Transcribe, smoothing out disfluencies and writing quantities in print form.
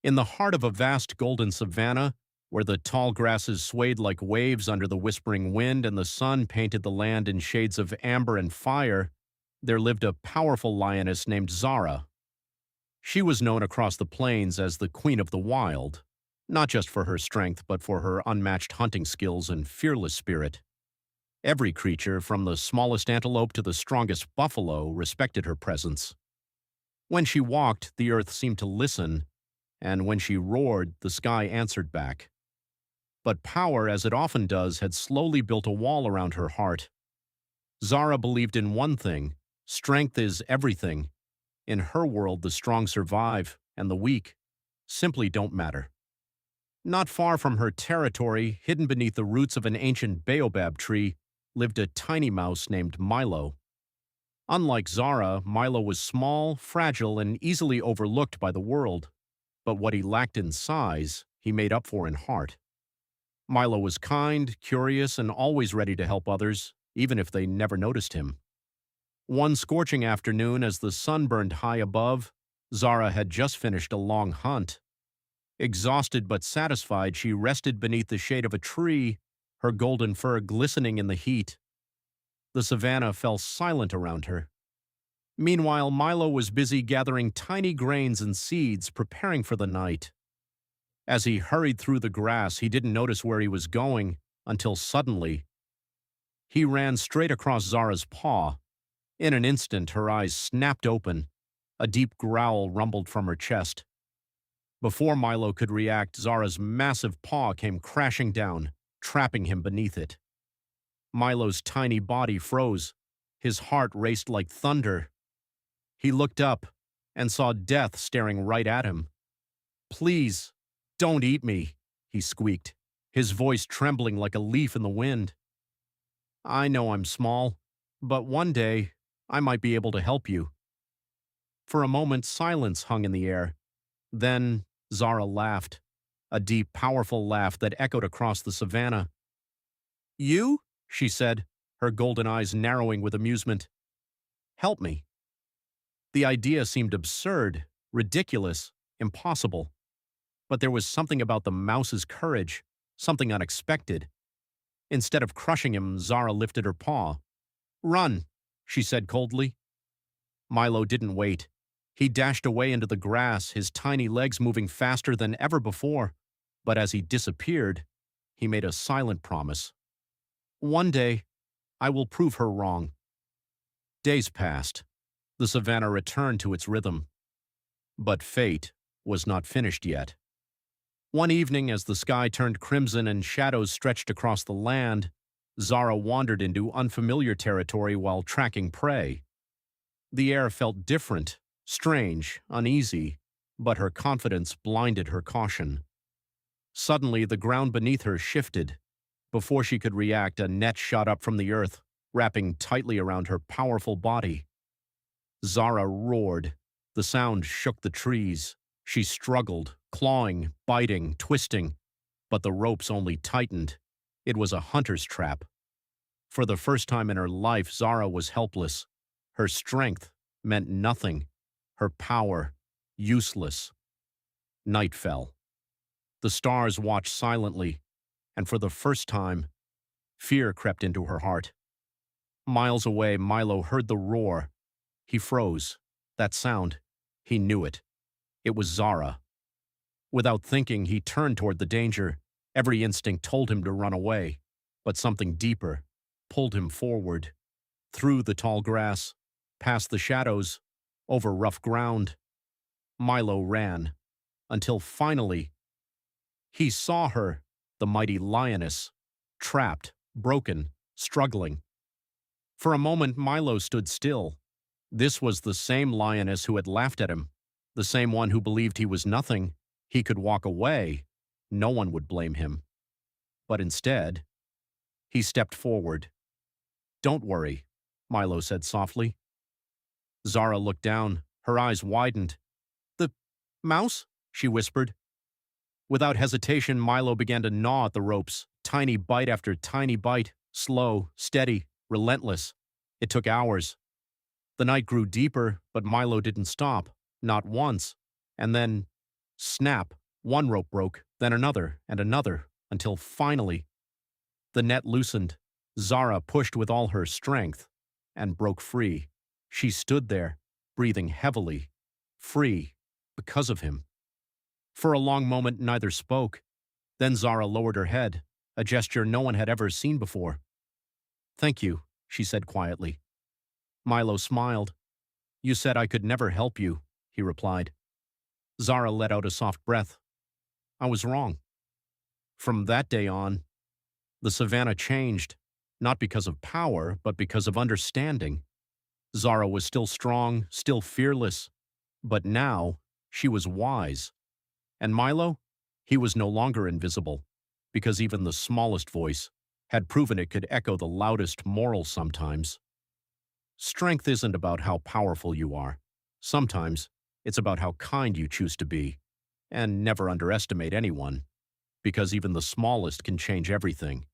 In the heart of a vast golden savanna, where the tall grasses swayed like waves under the whispering wind and the sun painted the land in shades of amber and fire, there lived a powerful lioness named Zara. She was known across the plains as the Queen of the Wild, not just for her strength, but for her unmatched hunting skills and fearless spirit. Every creature, from the smallest antelope to the strongest buffalo, respected her presence. When she walked, the earth seemed to listen, and when she roared, the sky answered back. But power, as it often does, had slowly built a wall around her heart. Zara believed in one thing: strength is everything. In her world, the strong survive, and the weak simply don't matter. Not far from her territory, hidden beneath the roots of an ancient baobab tree, lived a tiny mouse named Milo. Unlike Zara, Milo was small, fragile, and easily overlooked by the world. But what he lacked in size, he made up for in heart. Milo was kind, curious, and always ready to help others, even if they never noticed him. One scorching afternoon, as the sun burned high above, Zara had just finished a long hunt. Exhausted but satisfied, she rested beneath the shade of a tree, her golden fur glistening in the heat. The savanna fell silent around her. Meanwhile, Milo was busy gathering tiny grains and seeds, preparing for the night. As he hurried through the grass, he didn't notice where he was going until suddenly he ran straight across Zara's paw. In an instant, her eyes snapped open. A deep growl rumbled from her chest. Before Milo could react, Zara's massive paw came crashing down, trapping him beneath it. Milo's tiny body froze. His heart raced like thunder. He looked up and saw death staring right at him. "Please, don't eat me," he squeaked, his voice trembling like a leaf in the wind. "I know I'm small, but one day I might be able to help you." For a moment, silence hung in the air. Then Zara laughed, a deep, powerful laugh that echoed across the savanna. "You?" she said, her golden eyes narrowing with amusement. "Help me." The idea seemed absurd, ridiculous, impossible. But there was something about the mouse's courage, something unexpected. Instead of crushing him, Zara lifted her paw. "Run," she said coldly. Milo didn't wait. He dashed away into the grass, his tiny legs moving faster than ever before. But as he disappeared, he made a silent promise. "One day, I will prove her wrong." Days passed. The savanna returned to its rhythm. But fate was not finished yet. One evening, as the sky turned crimson and shadows stretched across the land, Zara wandered into unfamiliar territory while tracking prey. The air felt different, strange, uneasy, but her confidence blinded her caution. Suddenly, the ground beneath her shifted. Before she could react, a net shot up from the earth, wrapping tightly around her powerful body. Zara roared. The sound shook the trees. She struggled, clawing, biting, twisting, but the ropes only tightened. It was a hunter's trap. For the first time in her life, Zara was helpless. Her strength meant nothing. Her power, useless. Night fell. The stars watched silently, and for the first time, fear crept into her heart. Miles away, Milo heard the roar. He froze. That sound, he knew it. It was Zara. Without thinking, he turned toward the danger. Every instinct told him to run away, but something deeper pulled him forward, through the tall grass, past the shadows, over rough ground. Milo ran, until finally, he saw her, the mighty lioness, trapped, broken, struggling. For a moment, Milo stood still. This was the same lioness who had laughed at him, the same one who believed he was nothing. He could walk away. No one would blame him. But instead, he stepped forward. "Don't worry," Milo said softly. Zara looked down. Her eyes widened. "The mouse?" she whispered. Without hesitation, Milo began to gnaw at the ropes, tiny bite after tiny bite, slow, steady, relentless. It took hours. The night grew deeper, but Milo didn't stop, not once. And then Snap, one rope broke, then another and another, until finally the net loosened. Zara pushed with all her strength and broke free. She stood there, breathing heavily, free because of him. For a long moment, neither spoke. Then Zara lowered her head, a gesture no one had ever seen before. "Thank you," she said quietly. Milo smiled. "You said I could never help you," he replied. Zara let out a soft breath. "I was wrong." From that day on, the savannah changed, not because of power, but because of understanding. Zara was still strong, still fearless, but now she was wise. And Milo? He was no longer invisible, because even the smallest voice had proven it could echo the loudest moral sometimes. Strength isn't about how powerful you are. Sometimes it's about how kind you choose to be. And never underestimate anyone, because even the smallest can change everything.